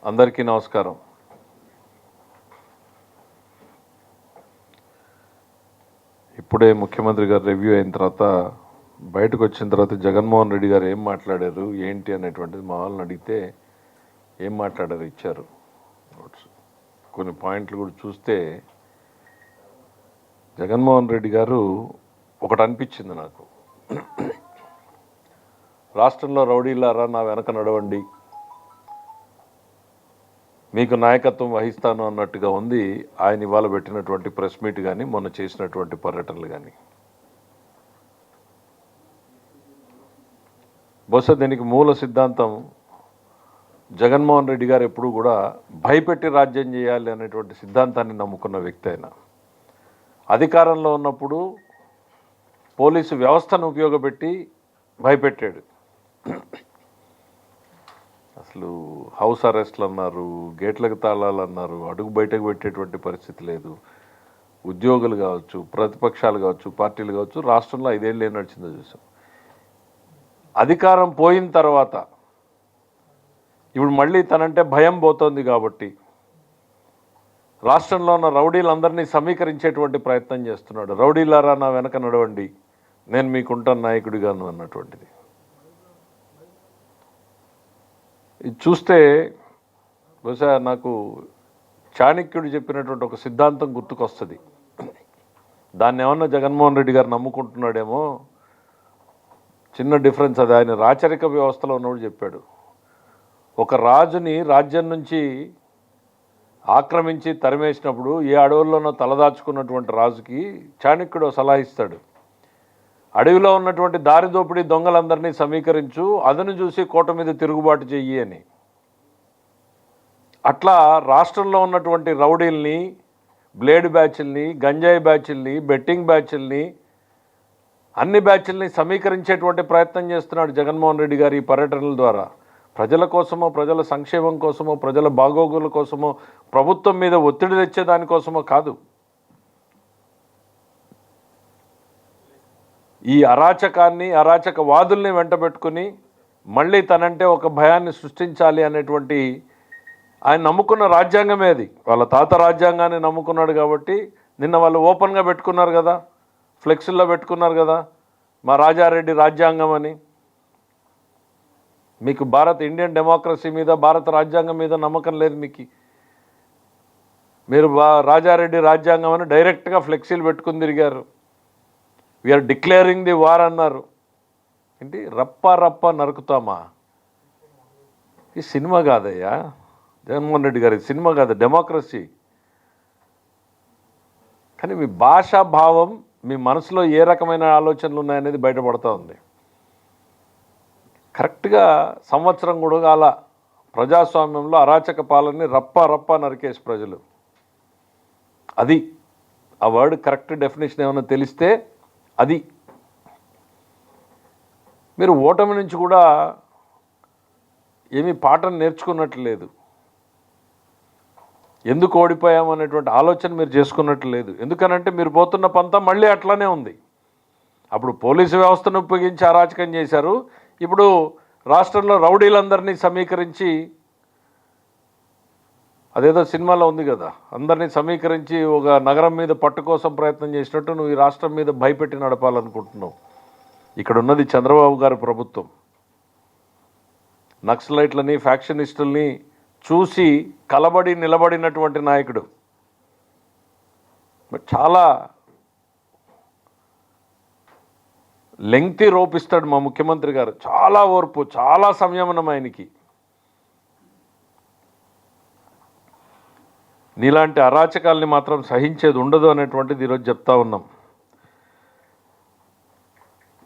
అందరికీ నమస్కారం. ఇప్పుడే ముఖ్యమంత్రి గారు రివ్యూ అయిన తర్వాత బయటకు వచ్చిన తర్వాత జగన్మోహన్ రెడ్డి గారు ఏం మాట్లాడారు ఏంటి అనేటువంటిది మా వాళ్ళని అడిగితే ఏం మాట్లాడారు ఇచ్చారు. కొన్ని పాయింట్లు కూడా చూస్తే జగన్మోహన్ రెడ్డి గారు ఒకటి అనిపించింది నాకు, రాష్ట్రంలో రౌడీలారా నా వెనక నడవండి, మీకు నాయకత్వం వహిస్తాను అన్నట్టుగా ఉంది ఆయన ఇవాళ పెట్టినటువంటి ప్రెస్ మీట్ కానీ మొన్న చేసినటువంటి పర్యటనలు కానీ. బహుశా దీనికి మూల సిద్ధాంతం జగన్మోహన్ రెడ్డి గారు ఎప్పుడూ కూడా భయపెట్టి రాజ్యం చేయాలి అనేటువంటి సిద్ధాంతాన్ని నమ్ముకున్న వ్యక్తి ఆయన. అధికారంలో ఉన్నప్పుడు పోలీసు వ్యవస్థను ఉపయోగపెట్టి భయపెట్టాడు. అసలు హౌస్ అరెస్ట్లు అన్నారు, గేట్లకు తాళాలు అన్నారు, అడుగు బయటకు పెట్టేటువంటి పరిస్థితి లేదు. ఉద్యోగులు కావచ్చు, ప్రతిపక్షాలు కావచ్చు, పార్టీలు కావచ్చు, రాష్ట్రంలో 5 ఏళ్ళు ఏం నడిచిందో చూసాం. అధికారం పోయిన తర్వాత ఇప్పుడు మళ్ళీ తనంటే భయం పోతోంది కాబట్టి రాష్ట్రంలో ఉన్న రౌడీలందరినీ సమీకరించేటువంటి ప్రయత్నం చేస్తున్నాడు. రౌడీలారా నా వెనక నడవండి, నేను మీకుంటాను నాయకుడిగాను అన్నటువంటిది. ఇది చూస్తే బహుశా నాకు చాణక్యుడు చెప్పినటువంటి ఒక సిద్ధాంతం గుర్తుకొస్తుంది. దాన్ని ఏమన్నా జగన్మోహన్ రెడ్డి గారు నమ్ముకుంటున్నాడేమో. చిన్న డిఫరెన్స్ అది. ఆయన రాచరిక వ్యవస్థలో ఉన్నప్పుడు చెప్పాడు, ఒక రాజుని రాజ్యం నుంచి ఆక్రమించి తరిమేసినప్పుడు ఏ అడవుల్లోనో తలదాచుకున్నటువంటి రాజుకి చాణక్యుడు సలహా ఇస్తాడు, అడవిలో ఉన్నటువంటి దారి దోపిడీ దొంగలందరినీ సమీకరించు, అదను చూసి కోట మీద తిరుగుబాటు చెయ్యి అని. అట్లా రాష్ట్రంలో ఉన్నటువంటి రౌడీల్ని, బ్లేడ్ బ్యాచ్ల్ని, గంజాయి బ్యాచ్ల్ని, బెట్టింగ్ బ్యాచ్ల్ని, అన్ని బ్యాచ్ల్ని సమీకరించేటువంటి ప్రయత్నం చేస్తున్నాడు జగన్మోహన్ రెడ్డి గారు ఈ పర్యటనల ద్వారా. ప్రజల కోసమో, ప్రజల సంక్షేమం కోసమో, ప్రజల బాగోగుల కోసమో, ప్రభుత్వం మీద ఒత్తిడి తెచ్చేదానికోసమో కాదు. ఈ అరాచకాన్ని, అరాచకవాదుల్ని వెంటబెట్టుకుని మళ్ళీ తనంటే ఒక భయాన్ని సృష్టించాలి అనేటువంటి ఆయన నమ్ముకున్న రాజ్యాంగమే అది. వాళ్ళ తాత రాజ్యాంగాన్ని నమ్ముకున్నాడు కాబట్టి నిన్న వాళ్ళు ఓపెన్గా పెట్టుకున్నారు కదా, ఫ్లెక్స్ల్లో పెట్టుకున్నారు కదా, మా రాజారెడ్డి రాజ్యాంగం అని. మీకు ఇండియన్ డెమోక్రసీ మీద, భారత రాజ్యాంగం మీద నమ్మకం లేదు మీకు. మీరు రాజారెడ్డి రాజ్యాంగం అని డైరెక్ట్గా ఫ్లెక్సీలు పెట్టుకుని తిరిగారు. వీఆర్ డిక్లేరింగ్ ది వార్ అన్నారు. ఏంటి రప్ప రప్ప నరుకుతామా? ఈ సినిమా కాదయ్యా జగన్మోహన్ రెడ్డి గారి, సినిమా కాదు, డెమోక్రసీ. కానీ మీ భాషా భావం, మీ మనసులో ఏ రకమైన ఆలోచనలు ఉన్నాయనేది బయటపడుతూ ఉంది. కరెక్ట్గా సంవత్సరం కూడా కాల ప్రజాస్వామ్యంలో అరాచక పాలనని రప్ప రప్ప నరికేసి ప్రజలు. అది ఆ వర్డ్ కరెక్ట్ డెఫినేషన్ ఏమైనా తెలిస్తే అది. మీరు ఓటమి నుంచి కూడా ఏమీ పాఠం నేర్చుకున్నట్లు లేదు. ఎందుకు ఓడిపోయామనేటువంటి ఆలోచన మీరు చేసుకున్నట్లు లేదు. ఎందుకనంటే మీరు పోతున్న పంతం మళ్ళీ అట్లానే ఉంది. అప్పుడు పోలీసు వ్యవస్థను ఉపయోగించి అరాచకం చేశారు. ఇప్పుడు రాష్ట్రంలో రౌడీలందరినీ సమీకరించి, అదేదో సినిమాలో ఉంది కదా, అందరినీ సమీకరించి ఒక నగరం మీద పట్టు కోసం ప్రయత్నం చేసినట్టు నువ్వు ఈ రాష్ట్రం మీద భయపెట్టి నడపాలనుకుంటున్నావు. ఇక్కడ ఉన్నది చంద్రబాబు గారి ప్రభుత్వం. నక్సలైట్లని, ఫ్యాక్షనిస్టుల్ని చూసి కలబడి నిలబడినటువంటి నాయకుడు. చాలా లెంగ్తీ రోప్ ఇస్తాడు మా ముఖ్యమంత్రి గారు. చాలా ఓర్పు, చాలా సంయమనం ఆయనకి. నీలాంటి అరాచకాల్ని మాత్రం సహించేది ఉండదు అనేటువంటిది ఈరోజు చెప్తా ఉన్నాం.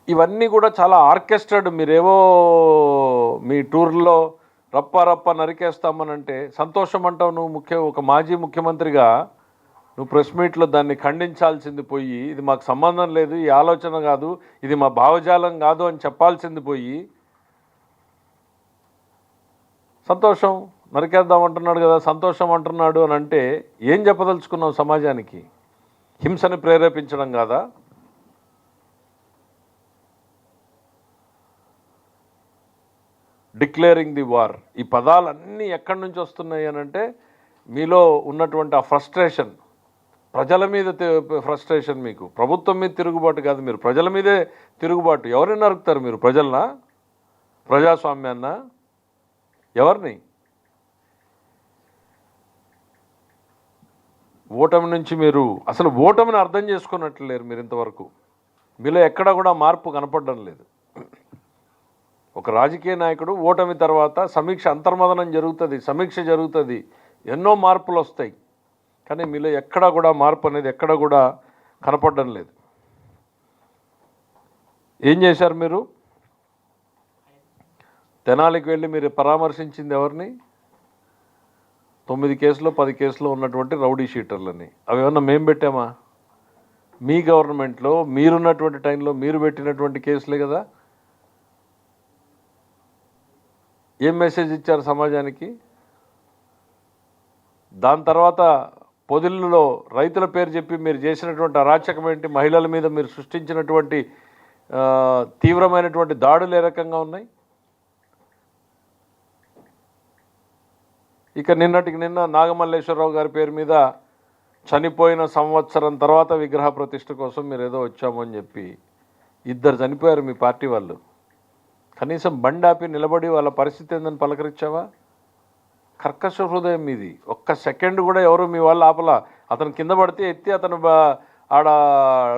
ఇవన్నీ కూడా చాలా ఆర్కెస్ట్రాడ్. మీరేవో మీ టూర్లో రప్ప రప్ప నరికేస్తామనంటే సంతోషం అంటావు నువ్వు. ఒక మాజీ ముఖ్యమంత్రిగా నువ్వు ప్రెస్ మీట్లో దాన్ని ఖండించాల్సింది పోయి, ఇది మాకు సంబంధం లేదు, ఈ ఆలోచన కాదు, ఇది మా భావజాలం కాదు అని చెప్పాల్సింది పోయి, సంతోషం నరికేద్దాం అంటున్నాడు కదా, సంతోషం అంటున్నాడు అని అంటే ఏం చెప్పదలుచుకున్నావు సమాజానికి? హింసని ప్రేరేపించడం కాదా? డిక్లేరింగ్ ది వార్, ఈ పదాలన్నీ ఎక్కడి నుంచి వస్తున్నాయి అని అంటే మీలో ఉన్నటువంటి ఆ ఫ్రస్ట్రేషన్, ప్రజల మీద ఫ్రస్ట్రేషన్, మీకు ప్రభుత్వం మీద తిరుగుబాటు కాదు, మీరు ప్రజల మీదే తిరుగుబాటు. ఎవరిని నరుకుతారు మీరు? ప్రజలనా? ప్రజాస్వామ్యాన్న? ఎవరిని? ఓటమి నుంచి మీరు అసలు ఓటమిని అర్థం చేసుకున్నట్లు లేరు మీరు ఇంతవరకు. మీలో ఎక్కడా కూడా మార్పు కనపడడం లేదు. ఒక రాజకీయ నాయకుడు ఓటమి తర్వాత సమీక్ష, అంతర్మదనం జరుగుతుంది, సమీక్ష జరుగుతుంది, ఎన్నో మార్పులు వస్తాయి. కానీ మీలో ఎక్కడా కూడా మార్పు అనేది ఎక్కడా కూడా కనపడడం లేదు. ఏం చేశారు మీరు? తెనాలికి వెళ్ళి మీరు పరామర్శించింది ఎవరిని? 9 కేసులు 10 కేసులు ఉన్నటువంటి రౌడీ షీటర్లని. అవి ఏమన్నా మేము పెట్టామా? మీ గవర్నమెంట్లో మీరున్నటువంటి టైంలో మీరు పెట్టినటువంటి కేసులే కదా. ఏం మెసేజ్ ఇచ్చారు సమాజానికి? దాని తర్వాత పొదిళ్ళలో రైతుల పేరు చెప్పి మీరు చేసినటువంటి అరాచకం ఏంటి? మహిళల మీద మీరు సృష్టించినటువంటి తీవ్రమైనటువంటి దాడులు ఏ రకంగా ఉన్నాయి? ఇక నిన్నటికి నిన్న నాగమల్లేశ్వరరావు గారి పేరు మీద చనిపోయిన సంవత్సరం తర్వాత విగ్రహ ప్రతిష్ఠ కోసం మీరు ఏదో వచ్చామని చెప్పి 2 చనిపోయారు మీ పార్టీ వాళ్ళు. కనీసం బండి ఆపి నిలబడి వాళ్ళ పరిస్థితి ఏందని పలకరించావా? కర్కశ హృదయం మీది. ఒక్క సెకండ్ కూడా ఎవరు మీ వాళ్ళు ఆపలా. అతను కింద పడితే ఎత్తి అతను ఆడ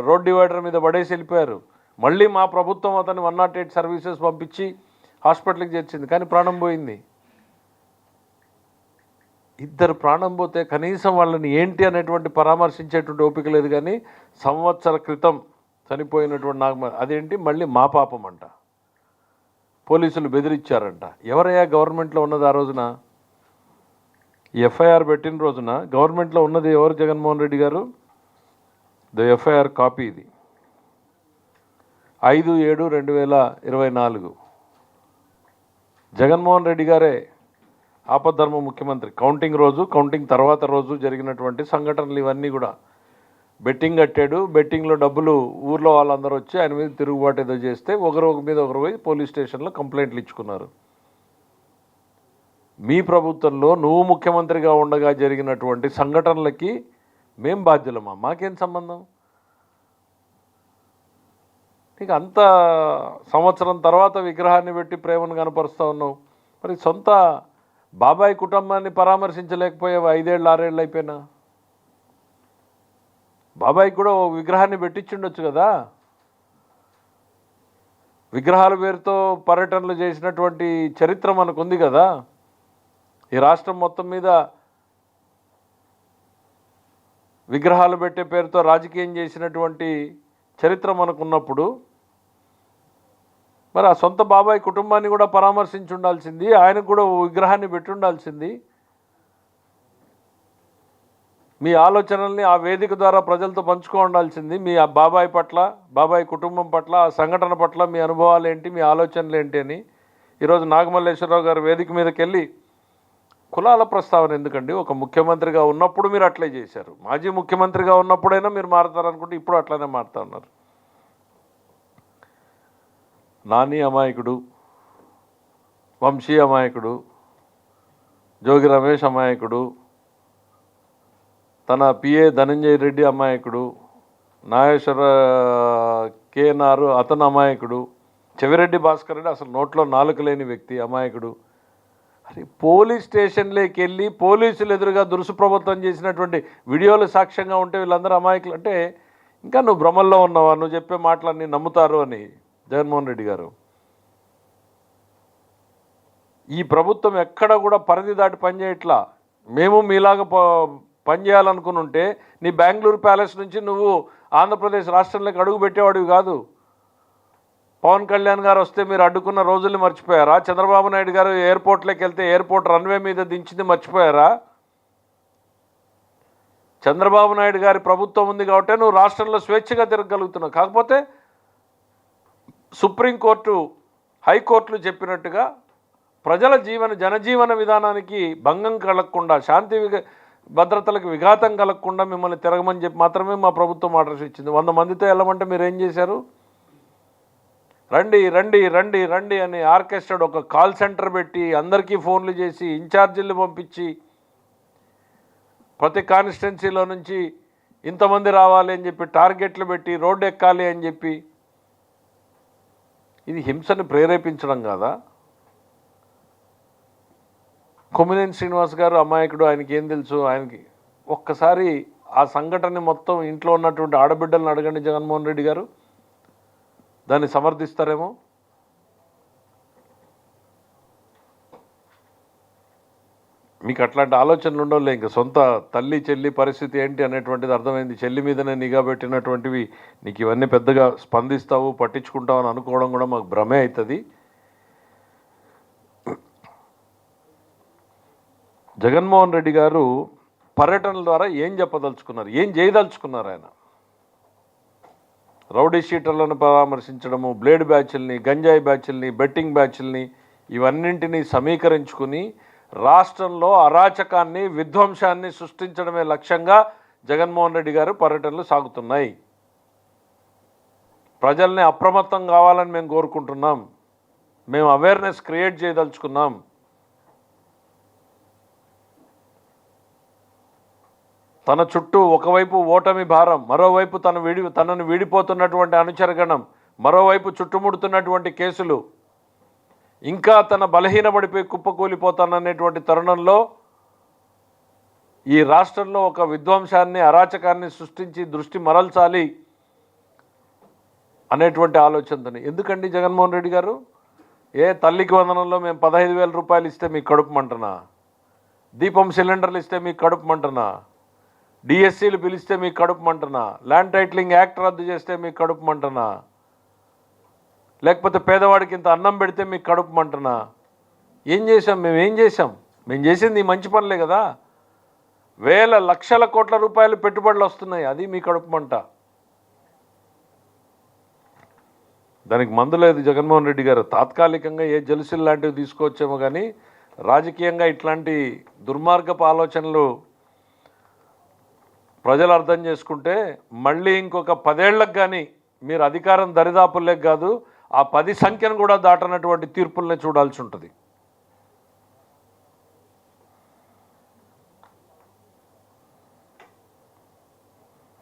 రోడ్ డివైడర్ మీద పడేసి వెళ్ళిపోయారు. మళ్ళీ మా ప్రభుత్వం అతను 108 సర్వీసెస్ పంపించి హాస్పిటల్కి చేర్చింది, కానీ ప్రాణం పోయింది. 2 ప్రాణం పోతే కనీసం వాళ్ళని ఏంటి అనేటువంటి పరామర్శించేటువంటి ఓపిక లేదు. కానీ సంవత్సర క్రితం చనిపోయినటువంటి అదేంటి మళ్ళీ మా పాపం అంట. పోలీసులు బెదిరించారంట. ఎవరయ్యా గవర్నమెంట్లో ఉన్నది ఆ రోజున? ఎఫ్ఐఆర్ పెట్టిన రోజున గవర్నమెంట్లో ఉన్నది ఎవరు? జగన్మోహన్ రెడ్డి గారు. ద ఎఫ్ఐఆర్ కాపీ ఇది. 5/7/2024 జగన్మోహన్ రెడ్డి గారే ఆపద్ధర్మ ముఖ్యమంత్రి. కౌంటింగ్ రోజు, కౌంటింగ్ తర్వాత రోజు జరిగినటువంటి సంఘటనలు ఇవన్నీ కూడా. బెట్టింగ్ కట్టాడు, బెట్టింగ్లో డబ్బులు ఊర్లో వాళ్ళందరూ వచ్చి ఆయన మీద తిరుగుబాటు ఏదో చేస్తే ఒకరు మీద ఒకరు పోయి పోలీస్ స్టేషన్లో కంప్లైంట్లు ఇచ్చుకున్నారు. మీ ప్రభుత్వంలో నువ్వు ముఖ్యమంత్రిగా ఉండగా జరిగినటువంటి సంఘటనలకి మేం బాధ్యులమా? మాకేం సంబంధం? నీకు అంత సంవత్సరం తర్వాత విగ్రహాన్ని పెట్టి ప్రేమను కనపరుస్తూ ఉన్నావు. మరి సొంత బాబాయ్ కుటుంబాన్ని పరామర్శించలేకపోయావు. 5 ఏళ్ళు 6 ఏళ్ళు అయిపోయినా. బాబాయ్కి కూడా ఓ విగ్రహాన్ని పెట్టించుండొచ్చు కదా. విగ్రహాల పేరుతో పర్యటనలు చేసినటువంటి చరిత్ర మనకుంది కదా. ఈ రాష్ట్రం మొత్తం మీద విగ్రహాలు పెట్టే పేరుతో రాజకీయం చేసినటువంటి చరిత్ర మనకున్నప్పుడు మరి ఆ సొంత బాబాయ్ కుటుంబాన్ని కూడా పరామర్శించి ఉండాల్సింది, ఆయనకు కూడా విగ్రహాన్ని పెట్టి ఉండాల్సింది. మీ ఆలోచనల్ని ఆ వేదిక ద్వారా ప్రజలతో పంచుకో ఉండాల్సింది. మీ ఆ బాబాయ్ పట్ల, బాబాయ్ కుటుంబం పట్ల, ఆ సంఘటన పట్ల మీ అనుభవాలు ఏంటి, మీ ఆలోచనలు ఏంటి అని. ఈరోజు నాగమల్లేశ్వరరావు గారు వేదిక మీదకి వెళ్ళి కులాల ప్రస్తావన ఎందుకండి? ఒక ముఖ్యమంత్రిగా ఉన్నప్పుడు మీరు అట్లే చేశారు. మాజీ ముఖ్యమంత్రిగా ఉన్నప్పుడైనా మీరు మారుతారనుకుంటే ఇప్పుడు అట్లనే మారుతా ఉన్నారు. నాని అమాయకుడు, వంశీ అమాయకుడు, జోగి రమేష్ అమాయకుడు, తన పిఏ ధనంజయ రెడ్డి అమాయకుడు, నాగేశ్వర కేనారు అతను అమాయకుడు, చెవిరెడ్డి భాస్కర్ రెడ్డి అసలు నోట్లో నాలుక లేని వ్యక్తి అమాయకుడు. అది పోలీస్ స్టేషన్లోకి వెళ్ళి పోలీసులు ఎదురుగా దురుసు ప్రభుత్వం చేసినటువంటి వీడియోలు సాక్ష్యంగా ఉంటే వీళ్ళందరూ అమాయకులు అంటే ఇంకా నువ్వు భ్రమల్లో ఉన్నావా? నువ్వు చెప్పే మాటలన్నీ నమ్ముతారు అని జగన్మోహన్ రెడ్డి గారు. ఈ ప్రభుత్వం ఎక్కడ కూడా పరిధి దాటి పనిచేయట్లా. మేము మీలాగా పనిచేయాలనుకుని ఉంటే నీ బెంగళూరు ప్యాలెస్ నుంచి నువ్వు ఆంధ్రప్రదేశ్ రాష్ట్రంలోకి అడుగు పెట్టేవాడివి కాదు. పవన్ కళ్యాణ్ గారు వస్తే మీరు అడ్డుకున్న రోజుల్ని మర్చిపోయారా? చంద్రబాబు నాయుడు గారు ఎయిర్పోర్ట్లోకి వెళ్తే ఎయిర్పోర్ట్ రన్వే మీద దించింది మర్చిపోయారా? చంద్రబాబు నాయుడు గారి ప్రభుత్వం ఉంది కాబట్టి నువ్వు రాష్ట్రంలో స్వేచ్ఛగా తిరగలుగుతున్నావు. కాకపోతే సుప్రీంకోర్టు, హైకోర్టులు చెప్పినట్టుగా ప్రజల జనజీవన విధానానికి భంగం కలగకుండా, శాంతి భద్రతలకు విఘాతం కలగకుండా మిమ్మల్ని తిరగమని చెప్పి మాత్రమే మా ప్రభుత్వం ఆర్డర్స్ ఇచ్చింది. 100 మందితో వెళ్ళమంటే మీరు ఏం చేశారు? రండి రండి రండి రండి అని ఆర్కెస్ట్రా ఒక కాల్ సెంటర్ పెట్టి అందరికీ ఫోన్లు చేసి ఇన్ఛార్జీలు పంపించి ప్రతి కాన్స్టిట్యున్సీలో నుంచి ఇంతమంది రావాలి అని చెప్పి టార్గెట్లు పెట్టి రోడ్డు ఎక్కాలి అని చెప్పి ఇది హింసను ప్రేరేపించడం కాదా? కొమ్మినేని శ్రీనివాస్ గారు అమాయకుడు, ఆయనకి ఏం తెలుసు? ఆయనకి ఒక్కసారి ఆ సంఘటన మొత్తం ఇంట్లో ఉన్నటువంటి ఆడబిడ్డలను అడగండి జగన్మోహన్ రెడ్డి గారు, దాన్ని సమర్థిస్తారేమో. మీకు అట్లాంటి ఆలోచనలు ఉండవులే. ఇంకా సొంత తల్లి చెల్లి పరిస్థితి ఏంటి అనేటువంటిది అర్థమైంది. చెల్లి మీదనే నిఘా పెట్టినటువంటివి నీకు ఇవన్నీ పెద్దగా స్పందిస్తావు పట్టించుకుంటావు అని అనుకోవడం కూడా మాకు భ్రమే అవుతుంది. జగన్మోహన్ రెడ్డి గారు పర్యటనల ద్వారా ఏం చెప్పదలుచుకున్నారు, ఏం చేయదలుచుకున్నారు? ఆయన రౌడీ షీటర్లను పరామర్శించడము, బ్లేడ్ బ్యాచ్ల్ని, గంజాయి బ్యాచ్ల్ని, బెట్టింగ్ బ్యాచ్ల్ని ఇవన్నింటినీ సమీకరించుకుని రాష్ట్రంలో అరాచకాన్ని విధ్వంసాన్ని సృష్టించడమే లక్ష్యంగా జగన్మోహన్ రెడ్డి గారు పర్యటనలు సాగుతున్నాయి. ప్రజల్ని అప్రమత్తం కావాలని మేము కోరుకుంటున్నాం. మేము అవేర్నెస్ క్రియేట్ చేయదలుచుకున్నాం. తన చుట్టూ ఒకవైపు ఓటమి భారం, మరోవైపు తనను వీడిపోతున్నటువంటి అనుచరగణం, మరోవైపు చుట్టుముడుతున్నటువంటి కేసులు, ఇంకా తన బలహీనపడిపోయి కుప్పకూలిపోతాననేటువంటి తరుణంలో ఈ రాష్ట్రంలో ఒక విధ్వంసాన్ని అరాచకాన్ని సృష్టించి దృష్టి మరల్చాలి అనేటువంటి ఆలోచనతోని. ఎందుకండి జగన్మోహన్ రెడ్డి గారు? తల్లికి వందనంలో మేము 15,000 రూపాయలు ఇస్తే మీకు కడుపుమంటనా? దీపం సిలిండర్లు ఇస్తే మీకు కడుపుమంటనా? డిఎస్సీలు పిలిస్తే మీకు కడుపుమంటనా? ల్యాండ్ టైటిలింగ్ యాక్ట్ రద్దు చేస్తే మీకు కడుపుమంటనా? లేకపోతే పేదవాడికి ఇంత అన్నం పెడితే మీకు కడుపుమంటనా? ఏం చేశాం? మేమేం చేశాం? మేము చేసింది ఈ మంచి పనులే కదా. వేల లక్షల కోట్ల రూపాయలు పెట్టుబడులు వస్తున్నాయి, అది మీ కడుపుమంట. దానికి మందు లేదు జగన్మోహన్ రెడ్డి గారు. తాత్కాలికంగా ఏ జలుసులు లాంటివి తీసుకోవచ్చేమో కానీ రాజకీయంగా ఇట్లాంటి దుర్మార్గపు ఆలోచనలు ప్రజలు అర్థం చేసుకుంటే మళ్ళీ ఇంకొక 10 ఏళ్లకు కానీ మీరు అధికారం దరిదాపుల్లేక కాదు, ఆ 10 సంఖ్యను కూడా దాటనటువంటి తీర్పుల్ని చూడాల్సి ఉంటుంది.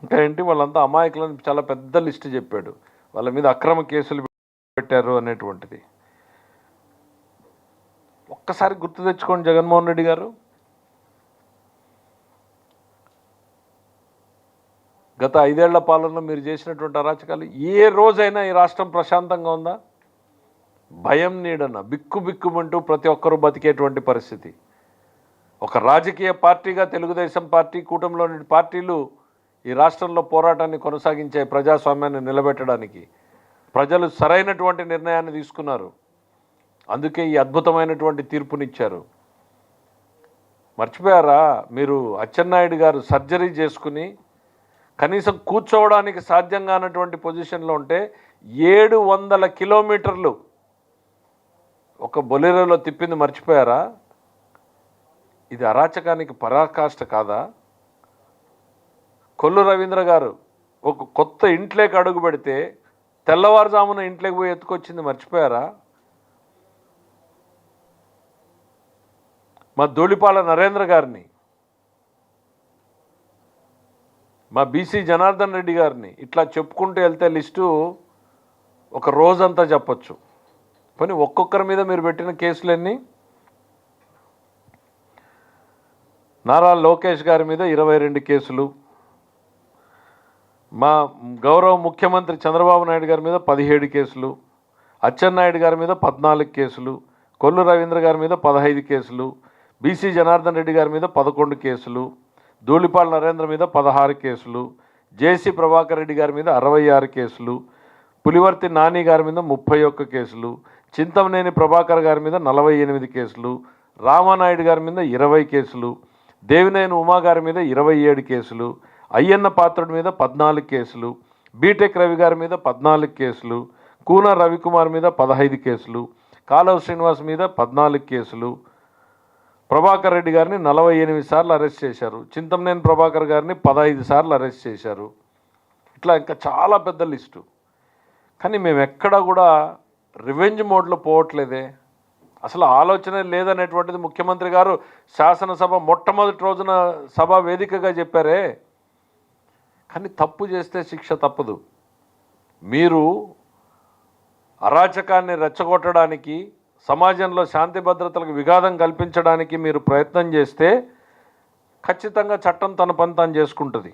ఇంకా ఏంటి, వాళ్ళంతా అమాయకులను చాలా పెద్ద లిస్టు చెప్పాడు. వాళ్ళ మీద అక్రమ కేసులు పెట్టారు అనేటువంటిది. ఒక్కసారి గుర్తు తెచ్చుకోండి జగన్మోహన్ రెడ్డి గారు. గత 5 ఏళ్ల పాలనలో మీరు చేసినటువంటి అరాచకాలు ఏ రోజైనా ఈ రాష్ట్రం ప్రశాంతంగా ఉందా? భయం నీడన బిక్కుబిక్కుమంటూ ప్రతి ఒక్కరూ బతికేటువంటి పరిస్థితి. ఒక రాజకీయ పార్టీగా తెలుగుదేశం పార్టీ, కూటమిలోని పార్టీలు ఈ రాష్ట్రంలో పోరాటాన్ని కొనసాగించే ప్రజాస్వామ్యాన్ని నిలబెట్టడానికి ప్రజలు సరైనటువంటి నిర్ణయాన్ని తీసుకున్నారు. అందుకే ఈ అద్భుతమైనటువంటి తీర్పునిచ్చారు. మర్చిపోయారా? మీరు అచ్చెన్నాయుడు గారు సర్జరీ చేసుకుని కనీసం కూర్చోవడానికి సాధ్యం కానటువంటి పొజిషన్లో ఉంటే 700 కిలోమీటర్లు ఒక బొలెరోలో తిప్పింది మర్చిపోయారా? ఇది అరాచకానికి పరాకాష్ట కాదా? కొల్లు రవీంద్ర గారు ఒక కొత్త ఇంట్లోకి అడుగు పెడితే తెల్లవారుజామున ఇంట్లోకి పోయి ఎత్తుకొచ్చింది మర్చిపోయారా? మా ధూళిపాల నరేంద్ర గారిని, మా బీసీ జనార్దన్ రెడ్డి గారిని, ఇట్లా చెప్పుకుంటూ వెళ్తే లిస్టు ఒక రోజంతా చెప్పచ్చు. కానీ ఒక్కొక్కరి మీద మీరు పెట్టిన కేసులన్నీ, నారా లోకేష్ గారి మీద 22 కేసులు, మా గౌరవ ముఖ్యమంత్రి చంద్రబాబు నాయుడు గారి మీద 17 కేసులు, అచ్చెన్నాయుడు గారి మీద 14 కేసులు, కొల్లు రవీంద్ర గారి మీద 15 కేసులు, బీసీ జనార్దన్ రెడ్డి గారి మీద 11 కేసులు, ధూళిపాల నరేంద్ర మీద 16 కేసులు, జేసీ ప్రభాకర్ రెడ్డి గారి మీద 66 కేసులు, పులివర్తి నాని గారి మీద 31 కేసులు, చింతమనేని ప్రభాకర్ గారి మీద 48 కేసులు, రామానాయుడు గారి మీద 20 కేసులు, దేవినేని ఉమా గారి మీద 27 కేసులు, అయ్యన్న పాత్రుడి మీద 14 కేసులు, బీటెక్ రవి గారి మీద 14 కేసులు, కూన రవికుమార్ మీద 15 కేసులు, కాలువ శ్రీనివాస్ మీద 14 కేసులు, ప్రభాకర్ రెడ్డి గారిని 48 సార్లు అరెస్ట్ చేశారు, చింతమనేని ప్రభాకర్ గారిని 15 సార్లు అరెస్ట్ చేశారు. ఇట్లా ఇంకా చాలా పెద్ద లిస్టు. కానీ మేము ఎక్కడా కూడా రివెంజ్ మోడ్లో పోవట్లేదే. అసలు ఆలోచన లేదనేటువంటిది ముఖ్యమంత్రి గారు శాసనసభ మొట్టమొదటి రోజున సభ వేదికగా చెప్పారే. కానీ తప్పు చేస్తే శిక్ష తప్పదు. మీరు అరాచకాన్ని రెచ్చగొట్టడానికి, సమాజంలో శాంతి భద్రతలకు విఘాతం కల్పించడానికి మీరు ప్రయత్నం చేస్తే ఖచ్చితంగా చట్టం తన పని తాను చేసుకుంటుంది.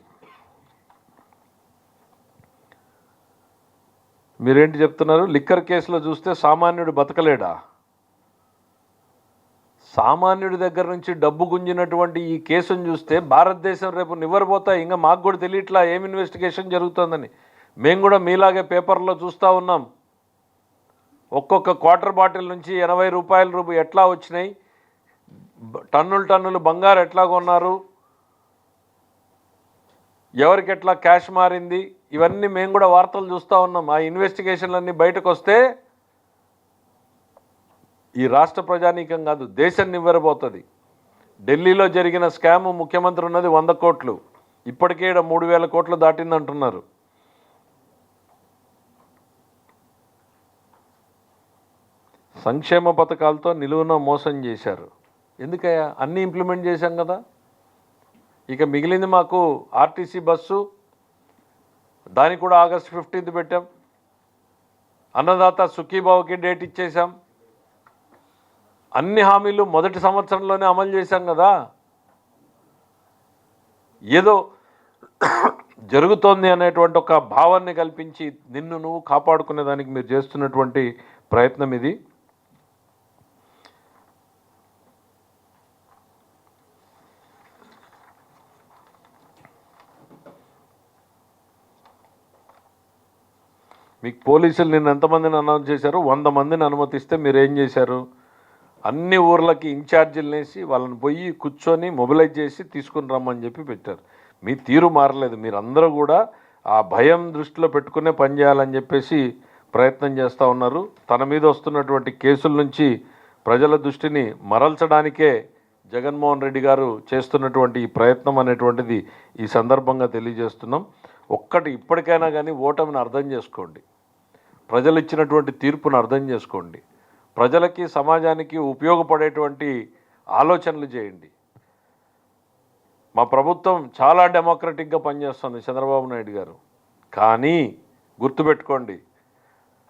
మీరేంటి చెప్తున్నారు? లిక్కర్ కేసులో చూస్తే సామాన్యుడు బతకలేడా? సామాన్యుడి దగ్గర నుంచి డబ్బు గుంజినటువంటి ఈ కేసును చూస్తే భారతదేశం రేపు నివ్వరపోతాయి. ఇంకా మాకు కూడా తెలియట్లా ఏం ఇన్వెస్టిగేషన్ జరుగుతుందని. మేము కూడా మీలాగే పేపర్లో చూస్తూ ఉన్నాం. ఒక్కొక్క క్వార్టర్ బాటిల్ నుంచి 80 రూపాయలు ఎట్లా వచ్చినాయి, టన్నులు బంగారు ఎట్లా కొన్నారు, ఎవరికి ఎట్లా క్యాష్ మారింది, ఇవన్నీ మేము కూడా వార్తలు చూస్తూ ఉన్నాం. ఆ ఇన్వెస్టిగేషన్లన్నీ బయటకు వస్తే ఈ రాష్ట్ర ప్రజానీకం కాదు, దేశం నివ్వెరబోతుంది. ఢిల్లీలో జరిగిన స్కామ్ ముఖ్యమంత్రి ఉన్నది 100 కోట్లు, ఇప్పటికే 3000 కోట్లు దాటిందంటున్నారు. సంక్షేమ పథకాలతో నిలువున మోసం చేశారు. ఎందుకయ్యా? అన్నీ ఇంప్లిమెంట్ చేశాం కదా. ఇక మిగిలింది మాకు ఆర్టీసీ బస్సు, దానికి కూడా ఆగస్టు 15 పెట్టాం. అన్నదాత సుఖీభావకి డేట్ ఇచ్చేసాం. అన్ని హామీలు మొదటి సంవత్సరంలోనే అమలు చేశాం కదా. ఏదో జరుగుతోంది అనేటువంటి ఒక భావాన్ని కల్పించి నిన్ను నువ్వు కాపాడుకునేదానికి మీరు చేస్తున్నటువంటి ప్రయత్నం ఇది. మీకు పోలీసులు నిన్న ఎంతమందిని అనౌన్స్ చేశారు? 100 మందిని అనుమతిస్తే మీరు ఏం చేశారు? అన్ని ఊర్లకి ఇన్ఛార్జీలు వేసి వాళ్ళని పోయి కూర్చొని మొబిలైజ్ చేసి తీసుకుని రమ్మని చెప్పి పెట్టారు. మీ తీరు మారలేదు. మీరందరూ కూడా ఆ భయం దృష్టిలో పెట్టుకునే పనిచేయాలని చెప్పేసి ప్రయత్నం చేస్తూ ఉన్నారు. తన మీద వస్తున్నటువంటి కేసుల నుంచి ప్రజల దృష్టిని మరల్చడానికే జగన్మోహన్ రెడ్డి గారు చేస్తున్నటువంటి ఈ ప్రయత్నం అనేటువంటిది ఈ సందర్భంగా తెలియజేస్తున్నాం. ఒక్కటి ఇప్పటికైనా కానీ ఓటమిని అర్థం చేసుకోండి. ప్రజలు ఇచ్చినటువంటి తీర్పును అర్థం చేసుకోండి. ప్రజలకి సమాజానికి ఉపయోగపడేటువంటి ఆలోచనలు చేయండి. మా ప్రభుత్వం చాలా డెమోక్రటిక్గా పనిచేస్తుంది చంద్రబాబు నాయుడు గారు. కానీ గుర్తుపెట్టుకోండి,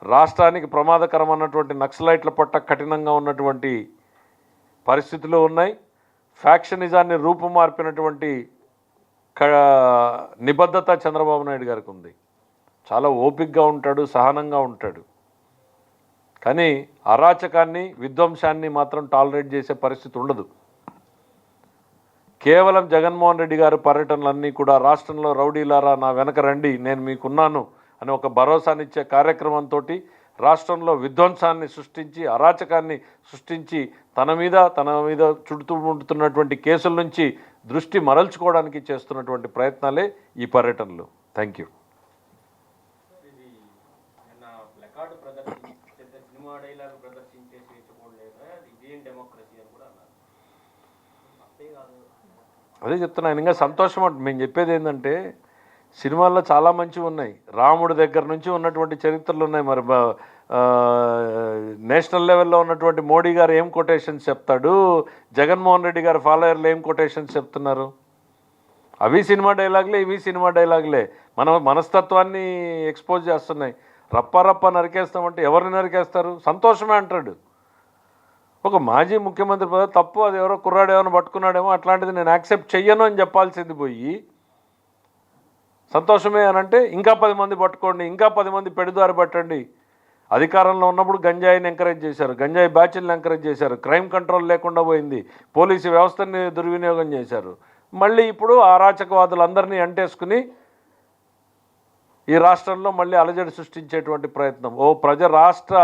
రాష్ట్రానికి ప్రమాదకరమైనటువంటి నక్సలైట్ల పట్ల కఠినంగా ఉన్నటువంటి పరిస్థితులు ఉన్నాయి. ఫ్యాక్షనిజాన్ని రూపుమార్పినటువంటి నిబద్ధత చంద్రబాబు నాయుడు గారికి ఉంది. చాలా ఓపికగా ఉంటాడు, సహనంగా ఉంటాడు. కానీ అరాచకాన్ని, విధ్వంసాన్ని మాత్రం టాలరేట్ చేసే పరిస్థితి ఉండదు. కేవలం జగన్మోహన్ రెడ్డి గారి పర్యటనలన్నీ కూడా రాష్ట్రంలో రౌడీలారా నా వెనక రండి, నేను మీకున్నాను అని ఒక భరోసానిచ్చే కార్యక్రమంతో రాష్ట్రంలో విధ్వంసాన్ని సృష్టించి, అరాచకాన్ని సృష్టించి తన మీద చుట్టుముడుతున్నటువంటి కేసుల నుంచి దృష్టి మరల్చుకోవడానికి చేస్తున్నటువంటి ప్రయత్నాలే ఈ పర్యటనలు. Thank you. అదే చెప్తున్నా. ఆయన ఇంకా సంతోషం అంటే మేము చెప్పేది ఏంటంటే, సినిమాల్లో చాలా మంచివి ఉన్నాయి. రాముడి దగ్గర నుంచి ఉన్నటువంటి చరిత్రలు ఉన్నాయి. మరి నేషనల్ లెవెల్లో ఉన్నటువంటి మోడీ గారు ఏం కొటేషన్స్ చెప్తాడు, జగన్మోహన్ రెడ్డి గారు ఫాలోయర్లు ఏం కొటేషన్స్ చెప్తున్నారు. అవి సినిమా డైలాగులే, ఇవి సినిమా డైలాగులే. మన మనస్తత్వాన్ని ఎక్స్పోజ్ చేస్తున్నాయి. రప్ప నరికేస్తామంటే ఎవరిని నరికేస్తారు? సంతోషమే అంటాడు. ఒక మాజీ ముఖ్యమంత్రి పదవి తప్పు, అది ఎవరో కుర్రాడు ఏమైనా పట్టుకున్నాడేమో, అట్లాంటిది నేను యాక్సెప్ట్ చెయ్యను అని చెప్పాల్సింది పోయి సంతోషమే అని అంటే ఇంకా 10 మంది పట్టుకోండి, ఇంకా 10 మంది పెడుదారి పట్టండి. అధికారంలో ఉన్నప్పుడు గంజాయిని ఎంకరేజ్ చేశారు, గంజాయి బ్యాచ్లను ఎంకరేజ్ చేశారు, క్రైమ్ కంట్రోల్ లేకుండా పోయింది, పోలీసు వ్యవస్థని దుర్వినియోగం చేశారు. మళ్ళీ ఇప్పుడు అరాచకవాదులందరినీ అంటేసుకుని ఈ రాష్ట్రంలో మళ్ళీ అలజడి సృష్టించేటువంటి ప్రయత్నం. రాష్ట్ర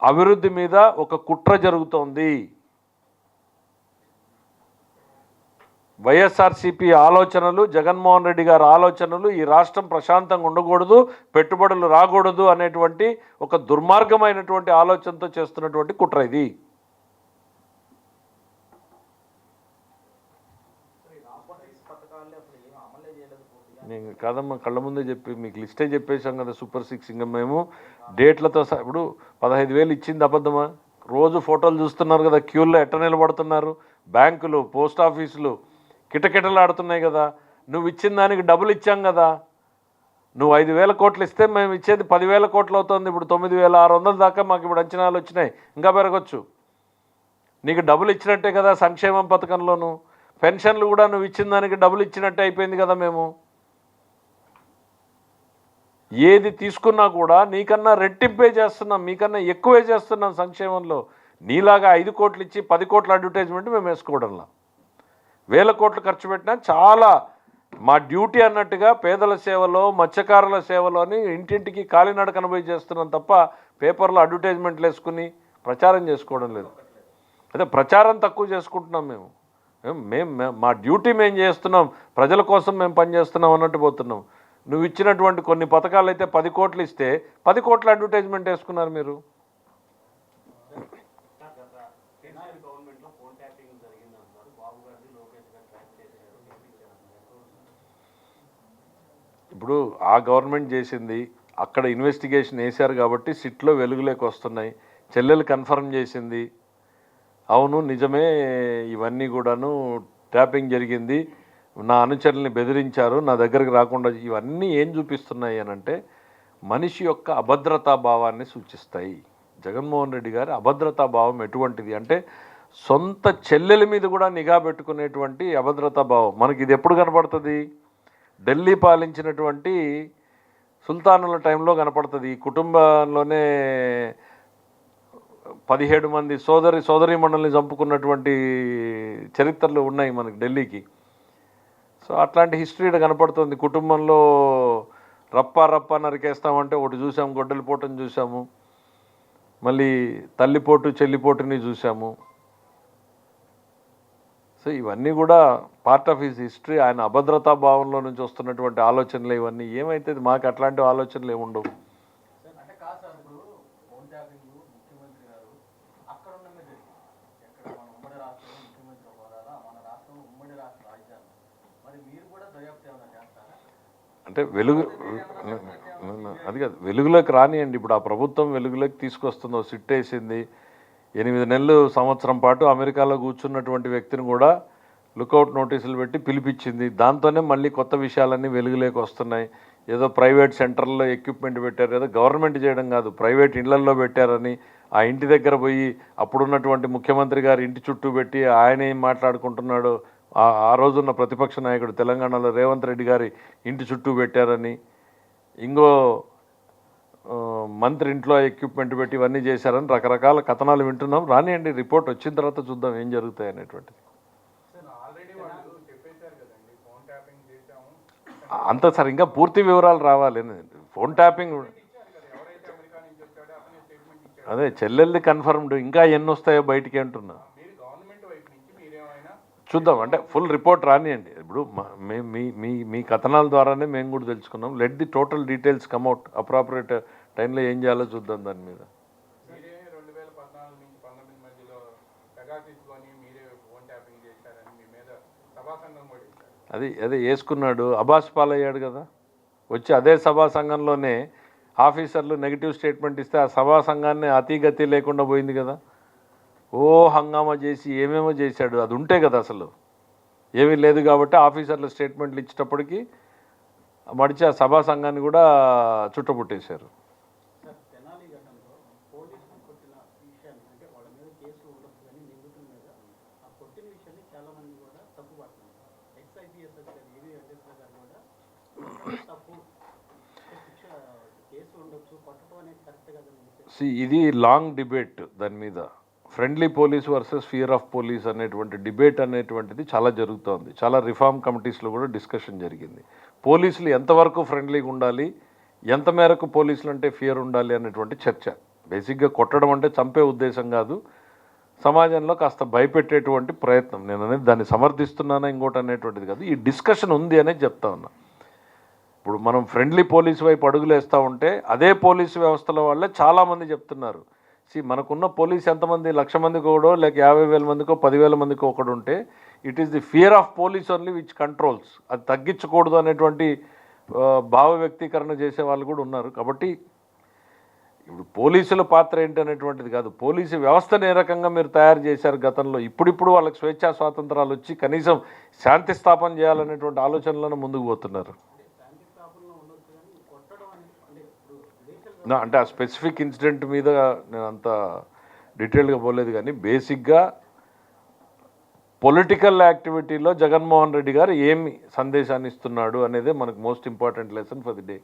అభివృద్ధి మీద ఒక కుట్ర జరుగుతోంది. వైఎస్ఆర్సీపీ ఆలోచనలు, జగన్మోహన్ రెడ్డి గారి ఆలోచనలు, ఈ రాష్ట్రం ప్రశాంతంగా ఉండకూడదు, పెట్టుబడులు రాకూడదు అనేటువంటి ఒక దుర్మార్గమైనటువంటి ఆలోచనతో చేస్తున్నటువంటి కుట్ర ఇది. నేను కాదమ్మా, కళ్ళ ముందే చెప్పి మీకు లిస్టే చెప్పేశాం కదా, సూపర్ 6 ఇంకా మేము డేట్లతో ఇప్పుడు 15,000 ఇచ్చింది అబద్ధమా? రోజు ఫోటోలు చూస్తున్నారు కదా, క్యూల్లో ఎట్ట నిలబడుతున్నారు, బ్యాంకులు పోస్ట్ ఆఫీసులు కిటకిటలాడుతున్నాయి కదా. నువ్వు ఇచ్చిన దానికి డబ్బులు ఇచ్చాం కదా. నువ్వు 5,000 కోట్లు ఇస్తే మేము ఇచ్చేది 10,000 కోట్లు అవుతుంది. ఇప్పుడు 9,600 దాకా మాకు ఇప్పుడు అంచనాలు వచ్చినాయి, ఇంకా పెరగచ్చు. నీకు డబ్బులు ఇచ్చినట్టే కదా సంక్షేమం పథకంలోను. పెన్షన్లు కూడా నువ్వు ఇచ్చిన దానికి డబ్బులు ఇచ్చినట్టే అయిపోయింది కదా. మేము ఏది తీసుకున్నా కూడా నీకన్నా రెట్టింపే చేస్తున్నాం, మీకన్నా ఎక్కువే చేస్తున్నాం సంక్షేమంలో. నీలాగా 5 కోట్లు ఇచ్చి 10 కోట్ల అడ్వర్టైజ్మెంట్ మేము వేసుకోవడంలా. 1,000 కోట్లు ఖర్చు పెట్టినా చాలా మా డ్యూటీ అన్నట్టుగా పేదల సేవలో, మత్స్యకారుల సేవలో అని ఇంటింటికి కాలినడకన పోయి చేస్తున్నాం తప్ప పేపర్లో అడ్వర్టైజ్మెంట్లు వేసుకుని ప్రచారం చేసుకోవడం లేదు. అదే ప్రచారం తక్కువ చేసుకుంటున్నాం మేము మా డ్యూటీ మేము చేస్తున్నాం, ప్రజల కోసం మేము పనిచేస్తున్నాం అన్నట్టు పోతున్నాం. నువ్వు ఇచ్చినటువంటి కొన్ని పథకాలు అయితే 10 కోట్లు ఇస్తే 10 కోట్ల అడ్వర్టైజ్మెంట్ వేసుకున్నారు మీరు. ఇప్పుడు ఆ గవర్నమెంట్ చేసింది, అక్కడ ఇన్వెస్టిగేషన్ వేశారు కాబట్టి సిట్లో వెలుగులోకి వస్తున్నాయి. చెల్లెలు కన్ఫర్మ్ చేసింది, అవును నిజమే ఇవన్నీ కూడాను ట్యాపింగ్ జరిగింది, నా అనుచరుల్ని బెదిరించారు, నా దగ్గరికి రాకుండా. ఇవన్నీ ఏం చూపిస్తున్నాయి అని అంటే మనిషి యొక్క అభద్రతా భావాన్ని సూచిస్తాయి. జగన్మోహన్ రెడ్డి గారి అభద్రతా భావం ఎటువంటిది అంటే సొంత చెల్లెల మీద కూడా నిఘా పెట్టుకునేటువంటి అభద్రతా భావం. మనకి ఇది ఎప్పుడు కనపడుతుంది? ఢిల్లీ పాలించినటువంటి సుల్తానుల టైంలో కనపడుతుంది. ఈ కుటుంబంలోనే 17 మంది సోదరీమణుల్ని చంపుకున్నటువంటి చరిత్రలు ఉన్నాయి మనకి ఢిల్లీకి. సో అట్లాంటి హిస్టరీ కనపడుతుంది. కుటుంబంలో రప్ప నరికేస్తామంటే ఒకటి చూసాము, గొడ్డలి పోటుని చూసాము, మళ్ళీ తల్లిపోటు చెల్లిపోటుని చూసాము. సో ఇవన్నీ కూడా పార్ట్ ఆఫ్ హిస్ హిస్టరీ. ఆయన అభద్రతా భావంలో నుంచి వస్తున్నటువంటి ఆలోచనలు ఇవన్నీ. ఏమైతే మాకు అట్లాంటి ఆలోచనలు ఏముండవు. అంటే అది కాదు, వెలుగులోకి రానియండి. ఇప్పుడు ఆ ప్రభుత్వం వెలుగులోకి తీసుకొస్తుందో, సిట్ వేసింది. 8 నెలలు సంవత్సరం పాటు అమెరికాలో కూర్చున్నటువంటి వ్యక్తిని కూడా లుకౌట్ నోటీసులు పెట్టి పిలిపించింది. దాంతోనే మళ్ళీ కొత్త విషయాలన్నీ వెలుగులోకి వస్తున్నాయి. ఏదో ప్రైవేట్ సెంటర్లో ఎక్విప్మెంట్ పెట్టారు, ఏదో గవర్నమెంట్ చేయడం కాదు, ప్రైవేట్ ఇళ్లల్లో పెట్టారని ఆ ఇంటి దగ్గర పోయి అప్పుడున్నటువంటి ముఖ్యమంత్రి గారు ఇంటి చుట్టూ పెట్టి ఆయన ఏం మాట్లాడుకుంటున్నాడో, ఆ రోజున్న ప్రతిపక్ష నాయకుడు తెలంగాణలో రేవంత్ రెడ్డి గారి ఇంటి చుట్టూ పెట్టారని, ఇంకో మంత్రి ఇంట్లో ఎక్విప్మెంట్ పెట్టి ఇవన్నీ చేశారని రకరకాల కథనాలు వింటున్నాం. రానియండి, రిపోర్ట్ వచ్చిన తర్వాత చూద్దాం ఏం జరుగుతాయి అనేటువంటిది. అంత సార్ ఇంకా పూర్తి వివరాలు రావాలి. ఫోన్ ట్యాపింగ్ అదే చెల్లెల్ది కన్ఫర్మ్డ్, ఇంకా ఎన్ని వస్తాయో బయటికి అంటున్నా. చూద్దాం, అంటే ఫుల్ రిపోర్ట్ రానియండి. ఇప్పుడు మీ కథనాల ద్వారానే మేము కూడా తెలుసుకున్నాం. Let the total details come out. Appropriate టైంలో ఏం చేయాలో చూద్దాం దాని మీద. అదే వేసుకున్నాడు, అబాస్ పాలయ్యాడు కదా. వచ్చి అదే సభా సంఘంలోనే ఆఫీసర్లు నెగిటివ్ స్టేట్మెంట్ ఇస్తే ఆ సభా సంఘాన్ని అతిగతి లేకుండా పోయింది కదా. ఓ హంగామా చేసి ఏమేమో చేశాడు. అది ఉంటే కదా, అసలు ఏమీ లేదు కాబట్టి ఆఫీసర్లు స్టేట్మెంట్లు ఇచ్చేటప్పటికి మడిచి ఆ సభా సంఘాన్ని కూడా చుట్టపుట్టేశారు. ఇది లాంగ్ డిబేట్. దాని మీద friendly police versus fear of police అనేటువంటి డిబేట్ అనేటువంటిది చాలా జరుగుతోంది. చాలా రిఫార్మ్ కమిటీస్లో కూడా డిస్కషన్ జరిగింది. పోలీసులు ఎంతవరకు ఫ్రెండ్లీగా ఉండాలి, ఎంత మేరకు పోలీసులు అంటే ఫియర్ ఉండాలి అనేటువంటి చర్చ. బేసిక్గా కొట్టడం అంటే చంపే ఉద్దేశం కాదు, సమాజంలో కాస్త భయపెట్టేటువంటి ప్రయత్నం. నేను అనేది దాన్ని సమర్థిస్తున్నానా ఇంకోటి అనేటువంటిది కాదు, ఈ డిస్కషన్ ఉంది అనేది చెప్తా ఉన్నా. ఇప్పుడు మనం ఫ్రెండ్లీ పోలీసు వైపు అడుగులు వేస్తూ ఉంటే అదే పోలీసు వ్యవస్థలో వాళ్ళే చాలామంది చెప్తున్నారు మనకున్న పోలీస్ ఎంతమంది 1,00,000 మందికి ఒకడో లేక 50,000 మందికో 10,000 మందికో ఒకడు ఉంటే it is the fear of police only which controls. అది తగ్గించకూడదు అనేటువంటి భావ వ్యక్తీకరణ చేసే వాళ్ళు కూడా ఉన్నారు. కాబట్టి ఇప్పుడు పోలీసుల పాత్ర ఏంటి అనేటువంటిది కాదు, పోలీసు వ్యవస్థను ఏ రకంగా మీరు తయారు చేశారు గతంలో, ఇప్పుడిప్పుడు వాళ్ళకి స్వేచ్ఛా స్వాతంత్రాలు వచ్చి కనీసం శాంతి స్థాపన చేయాలనేటువంటి ఆలోచనలను ముందుకు పోతున్నారు. అంటే ఆ స్పెసిఫిక్ ఇన్సిడెంట్ మీద నేను అంత డీటెయిల్గా పోలేదు, కానీ బేసిక్గా పొలిటికల్ యాక్టివిటీలో జగన్మోహన్ రెడ్డి గారు ఏమి సందేశాన్ని ఇస్తున్నాడు అనేదే మనకు most important lesson for the day.